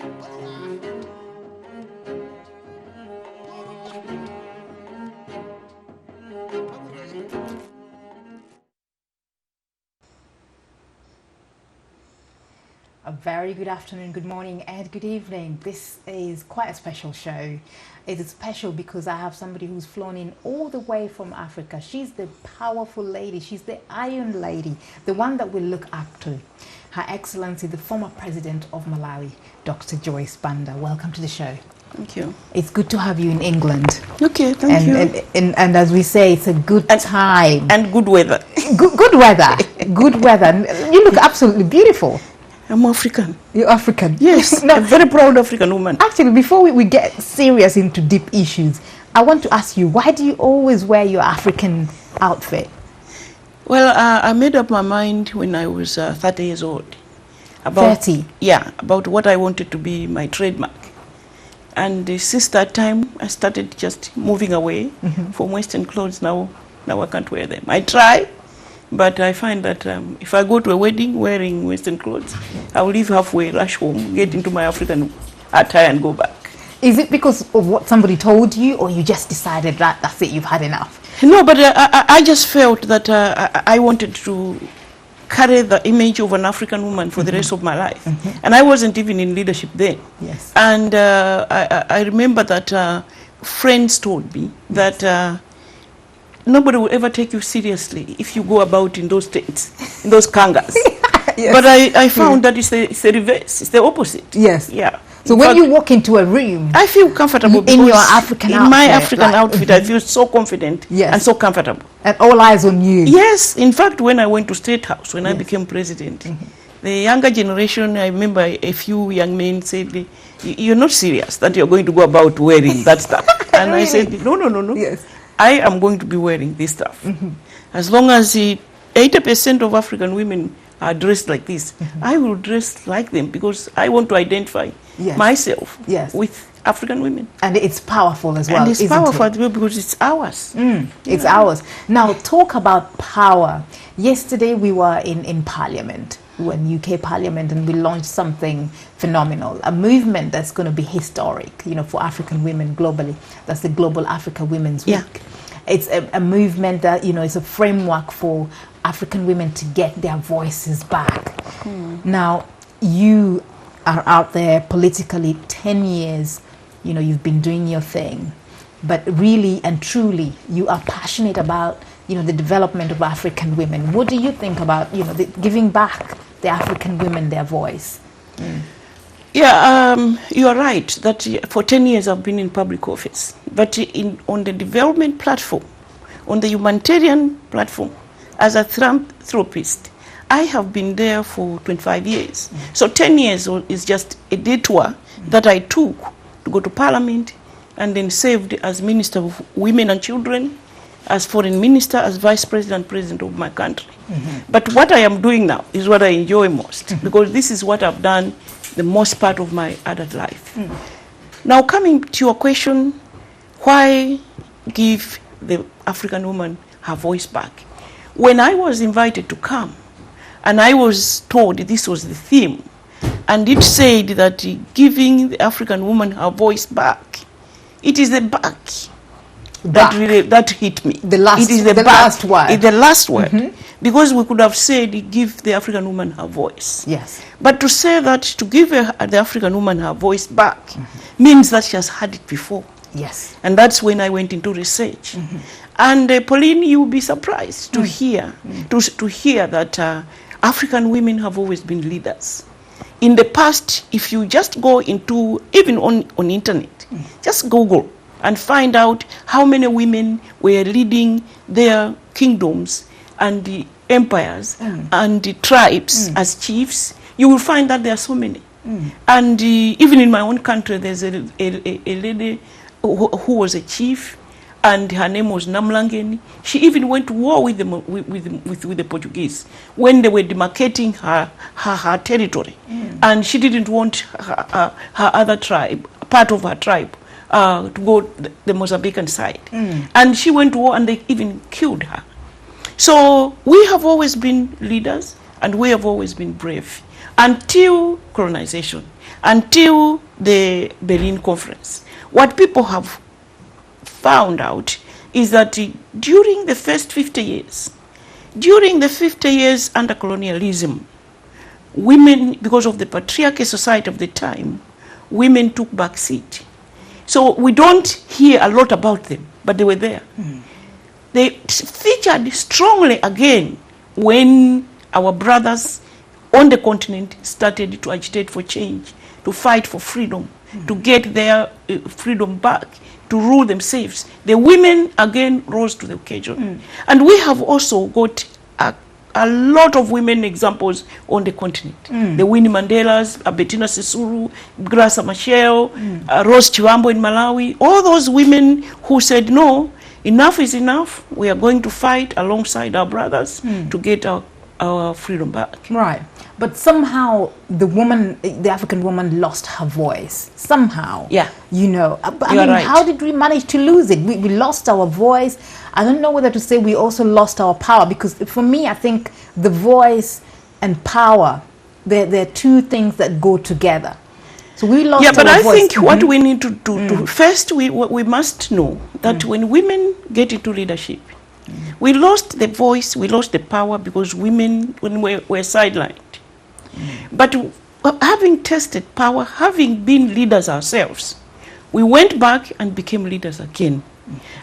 A very good afternoon, good morning, and good evening. This is quite a special show. It is special because I have somebody who's flown in all the way from Africa. She's the powerful lady. She's the Iron Lady, the one that we look up to. Her Excellency, the former President of Malawi, Dr. Joyce Banda. Welcome to the show. Thank you. It's good to have you in England. Okay, thank you. And as we say, it's a good time. And good weather. Good weather. Good weather. You look absolutely beautiful. I'm African. You're African? Yes, No, a very proud African woman. actually, before we get serious into deep issues, I want to ask you, why do you always wear your African outfit? Well, I made up my mind when I was 30 years old. About, 30? Yeah, about what I wanted to be my trademark. And since that time, I started just moving away from Western clothes. Now I can't wear them. I try, but I find that if I go to a wedding wearing Western clothes, I will leave halfway, rush home, get into my African attire and go back. Is it because of what somebody told you, or you just decided that that's it, you've had enough? No, but I just felt that I wanted to carry the image of an African woman for the rest of my life. And I wasn't even in leadership then. Yes. And I remember that friends told me that nobody will ever take you seriously if you go about in those states, in those kangas. Yes. But I found that it's the reverse, it's the opposite. Yes. Yeah. So In when fact, you walk into a room, I feel comfortable in your because African in my outfit, African outfit, I feel so confident Yes. and so comfortable. and all eyes on you. Yes, in fact, when I went to State House, when I Yes. became president, the younger generation, I remember a few young men said, "You're not serious that you're going to go about wearing that stuff." And I said, no. Yes. I am going to be wearing this stuff. As long as 80% of African women are dressed like this, I will dress like them because I want to identify Yes. myself Yes. with African women. And it's powerful as well, And it's isn't powerful it? as well because it's ours. It's ours. Now, talk about power. Yesterday, we were in Parliament. We were in UK Parliament, and we launched something phenomenal, a movement that's going to be historic, for African women globally. That's the Global Africa Women's Yeah. Week. It's a movement that, is a framework for African women to get their voices back. Now, you are out there politically 10 years, you've been doing your thing, but really and truly you are passionate about, the development of African women. What do you think about, giving back the African women their voice? Yeah, you are right that for 10 years I've been in public office, but on the development platform, on the humanitarian platform, as a philanthropist, I have been there for 25 years. So 10 years is just a detour that I took to go to Parliament and then served as Minister of Women and Children, as Foreign Minister, as Vice President, President of my country. But what I am doing now is what I enjoy most because this is what I've done the most part of my adult life. Now, coming to your question, why give the African woman her voice back? When I was invited to come, and I was told this was the theme, and it said that giving the African woman her voice back, it is the back that hit me. The last, it is the last word. It's the last word. Because we could have said, give the African woman her voice. Yes. But to say that, to give the African woman her voice back, means that she has had it before. Yes. And that's when I went into research. And Pauline, you will be surprised to hear that African women have always been leaders. In the past, if you just go into, even on internet, just Google and find out how many women were leading their kingdoms and the empires and the tribes as chiefs, you will find that there are so many. And even in my own country, there's a lady who was a chief, and her name was Namlangeni. She even went to war with the Portuguese when they were demarcating her territory, and she didn't want her other tribe, part of her tribe, to go the Mozambican side, and she went to war, and they even killed her. So we have always been leaders, and we have always been brave until colonization, until the Berlin Conference. What people have found out is that during the first 50 years, under colonialism, women, because of the patriarchal society of the time, women took back seat. So we don't hear a lot about them, but they were there. They featured strongly again when our brothers on the continent started to agitate for change, to fight for freedom, to get their freedom back, to rule themselves. The women again rose to the occasion. And we have also got a lot of women examples on the continent. The Winnie Mandelas, Bettina Sisulu, Graça Machel, Rose Chiwambo in Malawi, all those women who said, no, enough is enough. We are going to fight alongside our brothers to get our freedom back. Right. But somehow the African woman lost her voice. Somehow. Yeah. You know. I mean, right. How did we manage to lose it? We lost our voice. I don't know whether to say we also lost our power, because for me, I think the voice and power, they're two things that go together. So we lost our voice. Yeah, but I think what we need to do, first we must know that when women get into leadership, we lost the voice, we lost the power because women were sidelined. But having tested power, having been leaders ourselves, we went back and became leaders again.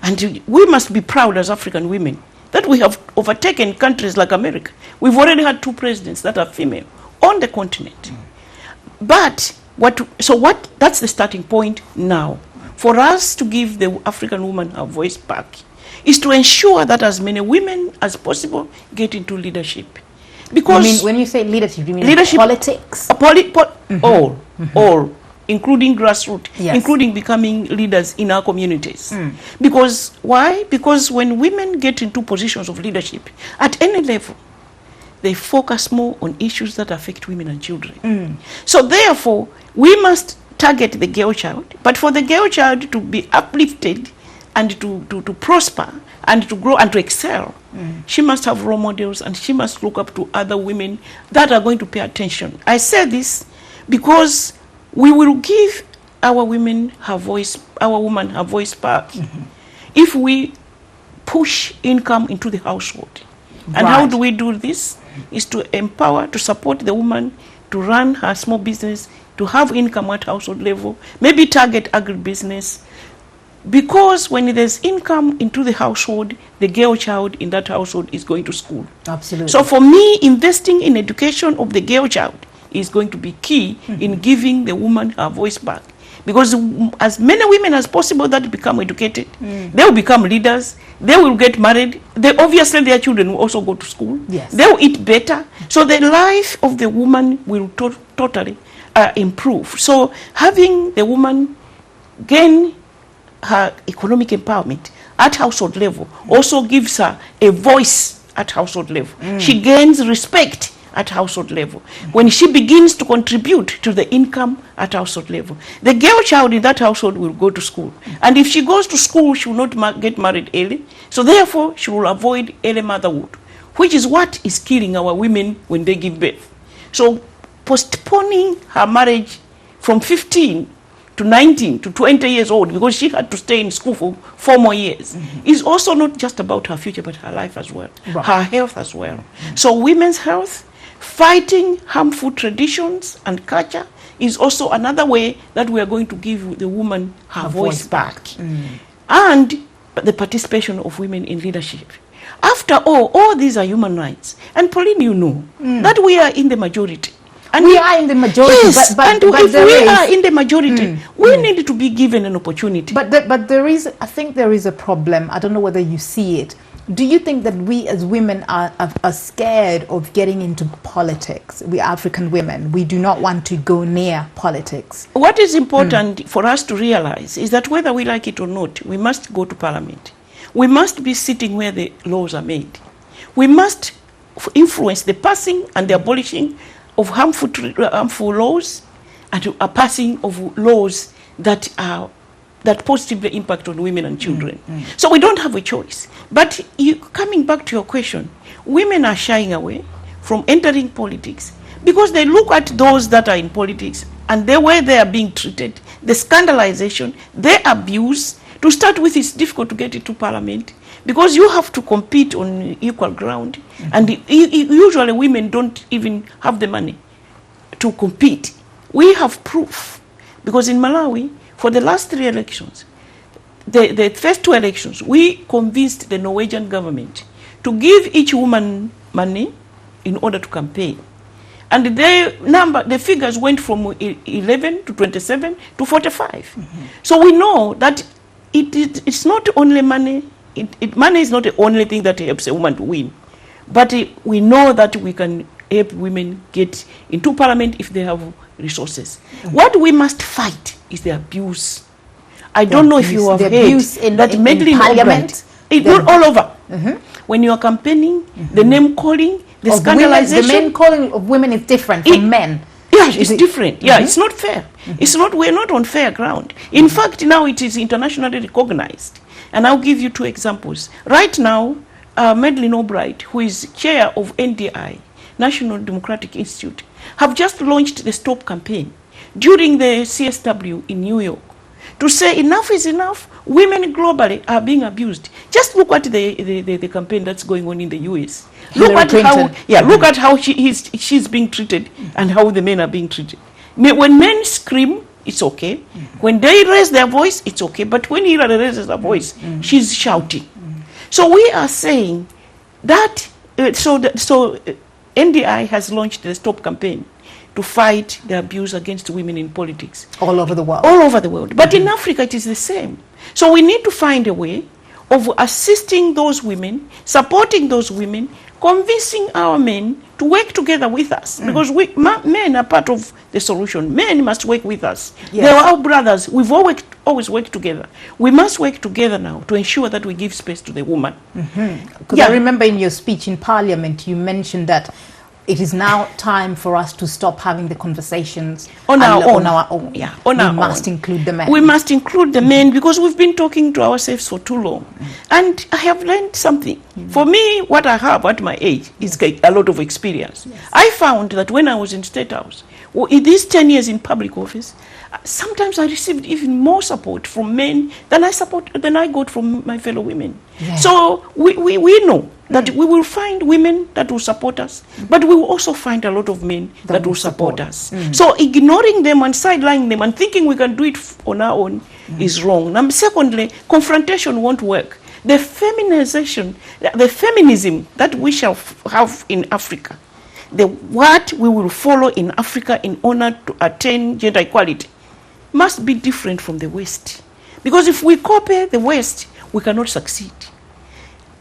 And we must be proud as African women that we have overtaken countries like America. We've already had 2 presidents that are female on the continent. But that's the starting point now. For us to give the African woman her voice back is to ensure that as many women as possible get into leadership. Because I mean, when you say leadership, you mean leadership, politics? All, including grassroots, Yes. including becoming leaders in our communities. Because why? Because when women get into positions of leadership at any level, they focus more on issues that affect women and children. So therefore, we must target the girl child, but for the girl child to be uplifted and to prosper and to grow and to excel, she must have role models, and she must look up to other women that are going to pay attention. I say this because we will give our women her voice, our woman her voice back, if we push income into the household. And how do we do this? Is to empower, to support the woman to run her small business, to have income at household level, maybe target agribusiness. Because when there's income into the household, the girl child in that household is going to school. Absolutely. So for me, investing in education of the girl child is going to be key in giving the woman her voice back. Because as many women as possible that become educated, they will become leaders, they will get married, obviously their children will also go to school, they will eat better. So the life of the woman will totally improve. So having the woman gain her economic empowerment at household level also gives her a voice at household level. She gains respect at household level. When she begins to contribute to the income at household level, the girl child in that household will go to school. And if she goes to school, she will not get married early. So therefore, she will avoid early motherhood, which is what is killing our women when they give birth. So postponing her marriage from 15 to 19 to 20 years old, because she had to stay in school for 4 more years, is also not just about her future, but her life as well, her health as well. So women's health, fighting harmful traditions and culture is also another way that we are going to give the woman her voice back. And the participation of women in leadership. After all these are human rights. And Pauline, you know that we are in the majority. And we are in the majority. Yes, but if we are in the majority, we need to be given an opportunity. But there is, I think there is a problem. I don't know whether you see it. Do you think that we as women are scared of getting into politics? We African women, we do not want to go near politics. What is important for us to realize is that whether we like it or not, we must go to parliament. We must be sitting where the laws are made. We must influence the passing and the abolishing of harmful laws, and a passing of laws that positively impact on women and children. So we don't have a choice. But coming back to your question, women are shying away. from entering politics, because they look at those that are in politics and the way they are being treated, the scandalization, the abuse. To start with, it's difficult to get into parliament because you have to compete on equal ground, and usually women don't even have the money to compete. We have proof, because in Malawi, for the last 3 elections, the first 2 elections, we convinced the Norwegian government to give each woman money in order to campaign. And the figures went from 11 to 27 to 45. So we know that it's not only money. Money is not the only thing that helps a woman to win. But we know that we can help women get into parliament if they have resources. What we must fight is the abuse. I don't know if you have heard that meddling parliament. It's not all over. When you are campaigning, the name calling, the scandalization. The name calling of women is different from men. Yeah, it's different. Yeah, it's not fair. We're not on fair ground. In fact, now it is internationally recognized. And I'll give you 2 examples. Right now, Madeleine Albright, who is chair of NDI, National Democratic Institute, have just launched the Stop campaign during the CSW in New York to say enough is enough. Women globally are being abused. Just look at the campaign that's going on in the US. Look at how she's being treated and how the men are being treated. When men scream, it's okay. When they raise their voice, it's okay. But when Hillary raises her voice, she's shouting. So we are saying that. So NDI has launched the Stop campaign to fight the abuse against women in politics. All over the world. All over the world. But in Africa, it is the same. So we need to find a way of assisting those women, supporting those women, convincing our men to work together with us. Because men are part of the solution. Men must work with us. Yes. They are our brothers. We've always worked together. We must work together now to ensure that we give space to the woman. Because I remember in your speech in Parliament, you mentioned that it is now time for us to stop having the conversations on our own. Yeah, we must include the men. We must include the men because we've been talking to ourselves for too long. And I have learned something. For me, what I have at my age is a lot of experience. Yes. I found that when I was in State House, in these 10 years in public office, sometimes I received even more support from men than I got from my fellow women. Yeah. So we know that we will find women that will support us, but we will also find a lot of men that will support us. So ignoring them and sidelining them and thinking we can do it on our own is wrong. And secondly, confrontation won't work. The feminism that we shall have in Africa, what we will follow in Africa in order to attain gender equality must be different from the West. Because if we copy the West, we cannot succeed.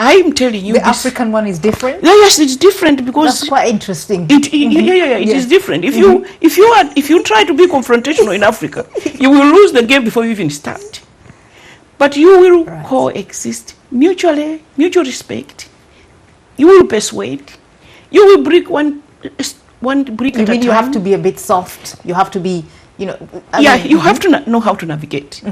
I'm telling you, the African one is different. Yes, it's different because that's quite interesting. It is different. If you try to be confrontational in Africa, you will lose the game before you even start. But you will coexist mutual respect. You will persuade. You will break one brick at a time. You have to be a bit soft. You have to be. You have to know how to navigate.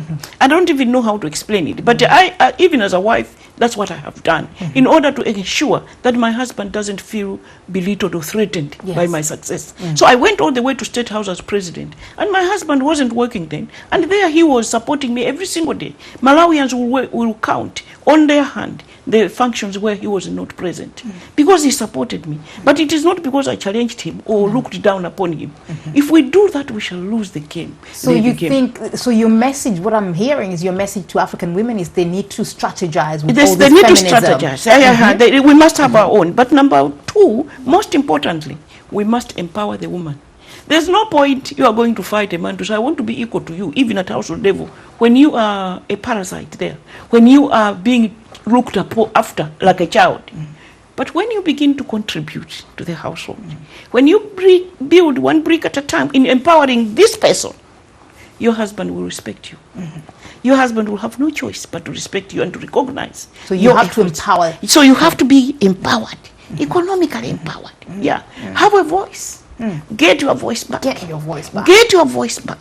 I don't even know how to explain it, but I even as a wife, that's what I have done in order to ensure that my husband doesn't feel belittled or threatened by my success. So I went all the way to State House as president, and my husband wasn't working then, and there he was supporting me every single day. Malawians will count on their hand the functions where he was not present because he supported me. But it is not because I challenged him or looked down upon him. If we do that, we shall lose the game. So your message, what I'm hearing is your message to African women is they need to strategize with all this they need feminism. to strategize. We must have our own. But number 2, most importantly, we must empower the woman. There's no point you are going to fight a man to say, I want to be equal to you, even at household level, when you are a parasite there, when you are being looked after like a child. But when you begin to contribute to the household, when you build one brick at a time in empowering this person, your husband will respect you. Your husband will have no choice but to respect you and to recognize. So you have to empower. So you have to be empowered, economically empowered. Have a voice. Get your voice back. Get your voice back. Get your voice back.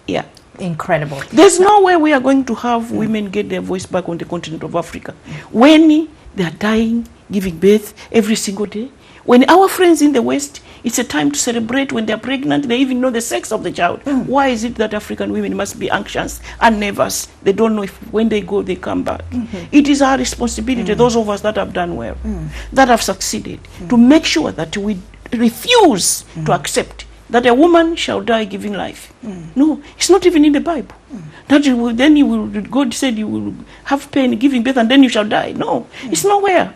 Yeah. Incredible. There's no way we are going to have women get their voice back on the continent of Africa when they are dying, giving birth every single day, When our friends in the West, it's a time to celebrate when they're pregnant, they even know the sex of the child. Why is it that African women must be anxious and nervous? They don't know if when they go, they come back. It is our responsibility, those of us that have done well, that have succeeded, to make sure that we refuse to accept that a woman shall die giving life. No, it's not even in the Bible. That you will, then you will, God said you will have pain giving birth and then you shall die. No, it's nowhere.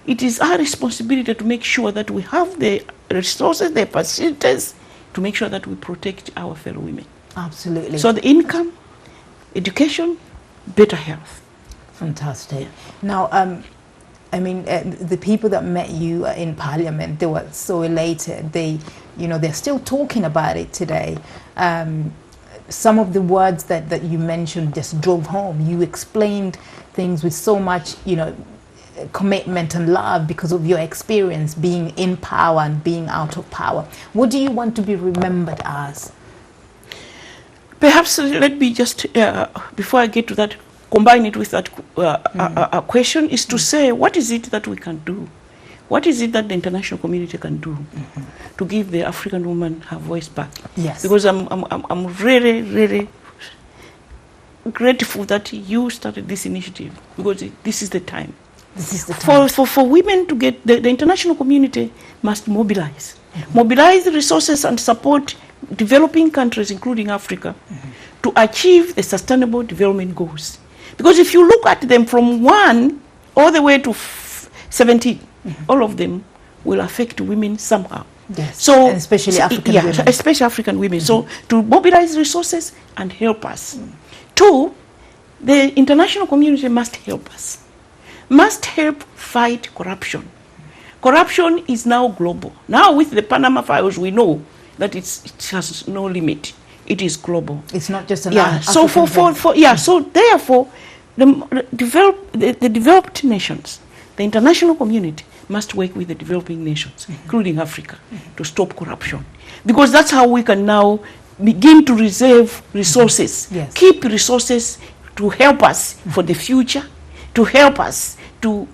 It is our responsibility to make sure that we have the resources, the facilities, to make sure that we protect our fellow women. Absolutely. So the income, education, better health. Fantastic. Now, I mean, the people that met you in Parliament, they were so elated. They, you know, they're still talking about it today. Some of the words that you mentioned just drove home. You explained things with so much, you know, commitment and love because of your experience being in power and being out of power. What do you want to be remembered as? Perhaps let me just, before I get to that, combine it with that question, is to say, what is it that we can do? What is it that the international community can do to give the African woman her voice back? Yes. Because I'm really, really grateful that you started this initiative, because this is the time. This is the time. For women to get, the international community must mobilize. Mobilize the resources and support developing countries, including Africa, to achieve the sustainable development goals. Because if you look at them from 1 all the way to 17, all of them will affect women somehow. Yes, so and especially African women. Especially African women. So to mobilize resources and help us. 2, the international community must help us. Must help fight corruption. Corruption is now global. Now with the Panama Files, we know that it has no limit. It is global. It's not just an so so therefore, the developed nations, the international community must work with the developing nations, including Africa, to stop corruption. Because that's how we can now begin to reserve resources, keep resources to help us for the future, to help us to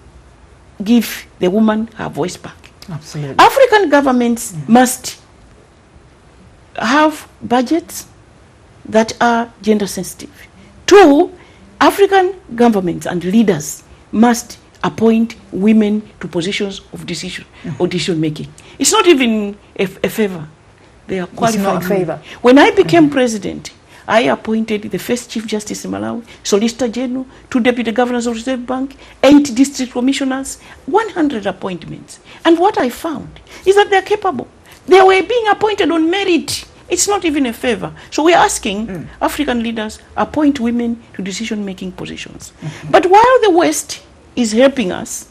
give the woman her voice back. Absolutely. African governments must have budgets that are gender sensitive. 2, African governments and leaders must appoint women to positions of decision or decision making. It's not even a favor. They are qualified. It's not a favor. When I became president, I appointed the first Chief Justice in Malawi, Solicitor General, 2 Deputy Governors of Reserve Bank, 8 District Commissioners, 100 appointments. And what I found is that they're capable. They were being appointed on merit. It's not even a favor. So we're asking African leaders appoint women to decision-making positions. But while the West is helping us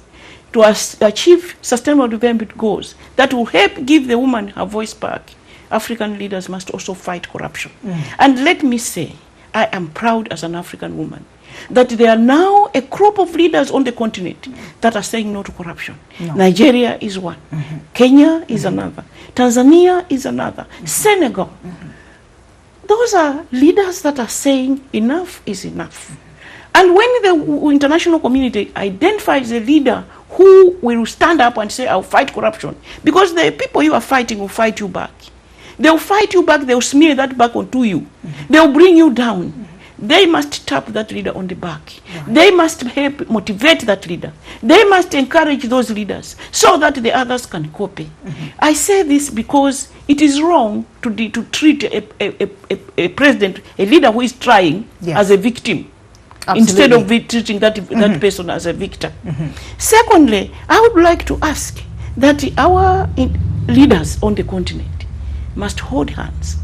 to achieve sustainable development goals that will help give the woman her voice back, African leaders must also fight corruption. And let me say, I am proud as an African woman that there are now a crop of leaders on the continent that are saying no to corruption. Nigeria is one. Kenya is another. Tanzania is another. Senegal. Those are leaders that are saying enough is enough. And when the international community identifies a leader who will stand up and say, I'll fight corruption, because the people you are fighting will fight you back. They'll fight you back, they'll smear that back onto you. They'll bring you down. They must tap that leader on the back. They must help motivate that leader. They must encourage those leaders so that the others can copy. I say this because it is wrong to treat a president, a leader who is trying, as a victim. Absolutely. Instead of treating that person as a victim. Secondly, I would like to ask that our leaders on the continent must hold hands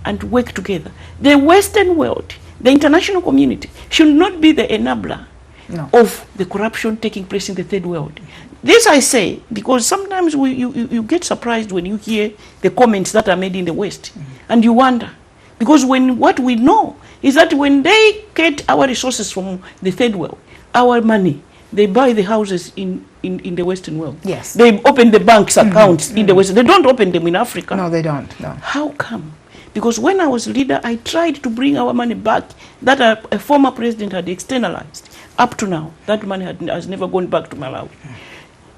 and work together. The Western world, the international community, should not be the enabler of the corruption taking place in the third world. This I say because sometimes you get surprised when you hear the comments that are made in the West, and you wonder. Because what we know is that when they get our resources from the third world, our money, they buy the houses in the Western world. Yes. They open the bank's accounts in the West. They don't open them in Africa. No, they don't. No. How come? Because when I was leader, I tried to bring our money back that a former president had externalized. Up to now, that money has never gone back to Malawi.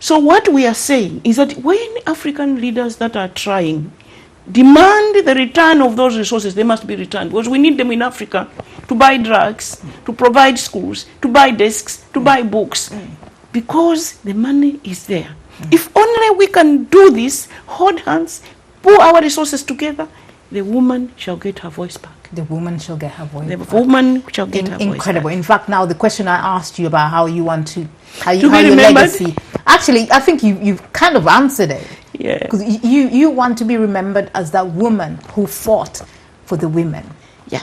So what we are saying is that when African leaders that are trying demand the return of those resources, they must be returned, because we need them in Africa to buy drugs, to provide schools, to buy desks, to buy books, because the money is there. If only we can do this, hold hands, pull our resources together, the woman shall get her voice back. The woman shall get her voice back. The woman shall get her voice back. Incredible. In fact, now the question I asked you about how you want to, how be your remembered. legacy. Actually, I think you've kind of answered it. Yeah. Because you want to be remembered as that woman who fought for the women. Yeah.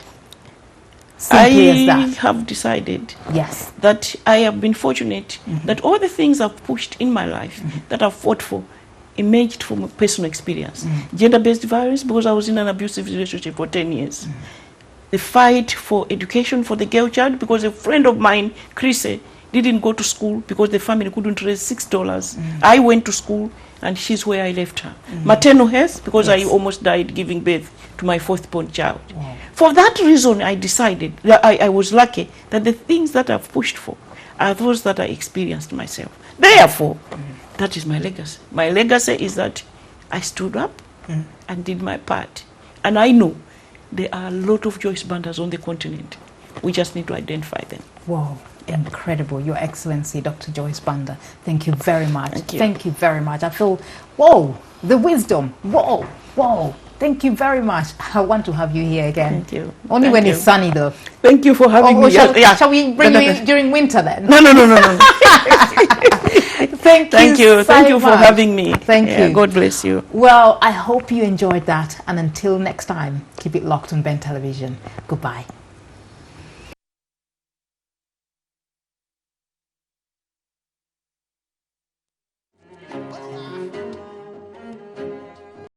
Simply I as that. have decided Yes. that I have been fortunate that all the things I've pushed in my life that I've fought for emerged from a personal experience. Gender-based violence, because I was in an abusive relationship for 10 years. The fight for education for the girl child, because a friend of mine, Chris, didn't go to school because the family couldn't raise $6. I went to school, and she's where I left her. Maternal health, because I almost died giving birth to my fourth-born child. Wow. For that reason, I decided that I was lucky that the things that I've pushed for are those that I experienced myself. Therefore, that is my legacy. My legacy is that I stood up and did my part. And I know there are a lot of Joyce Bandas on the continent. We just need to identify them. Wow. Incredible. Your Excellency, Dr. Joyce Banda. Thank you very much. Thank you. Thank you very much. I feel, whoa, the wisdom. Whoa, whoa. Thank you very much. I want to have you here again. Thank you. Only Thank when you. it's sunny, though. Thank you for having me. Shall we bring you in during winter then? No. Thank you. Thank you for much. having me. Thank you. God bless you. Well, I hope you enjoyed that. And until next time, keep it locked on Ben Television. Goodbye.